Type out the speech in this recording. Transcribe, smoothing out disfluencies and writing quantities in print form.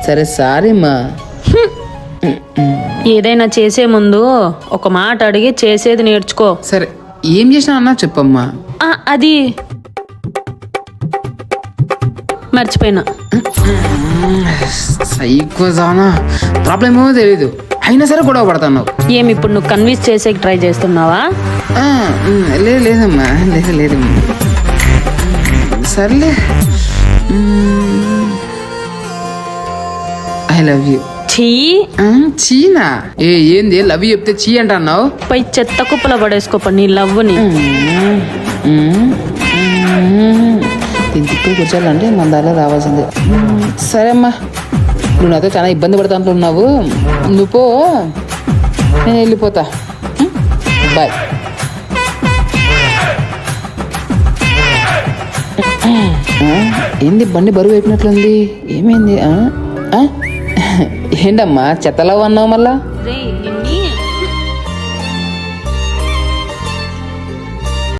సరే సారీ మా. ఏదైనా చేసే ముందు ఒక మాట అడిగి చేసేది నేర్చుకో. సరే ఏం చేసినా అన్నా చెప్పమ్మా. అది మర్చిపోయినా. సైకోజానా ప్రాబ్లం ఏమో తెలీదు, అయినా సరే గొడవ పడతావు. ఏమి ఇప్పుడు నువ్వు కన్విన్స్ చేసేకి ట్రై చేస్తున్నావా? లేదమ్మా, లేదమ్మా. సర్లే, ఐ లవ్ యూ. చీనా? ఏంది లవ్ యూ చెప్తే చీ అంట అన్నావు? పై చెత్త కుప్పల పడేసుకోప నీ లవ్వుని. తిప్పి కూర్చోాలంటే మన దారిలో రావాల్సిందే. సరే అమ్మా, నువ్వు నాతో చాలా ఇబ్బంది పడతా అంటున్నావు, నువ్వు పో, నేను వెళ్ళిపోతా. బాయ్. ఏంది బండి బరువు అయిపోయినట్లుంది, ఏమైంది? ఏంటమ్మా చెత్తలో అన్నావు మళ్ళా?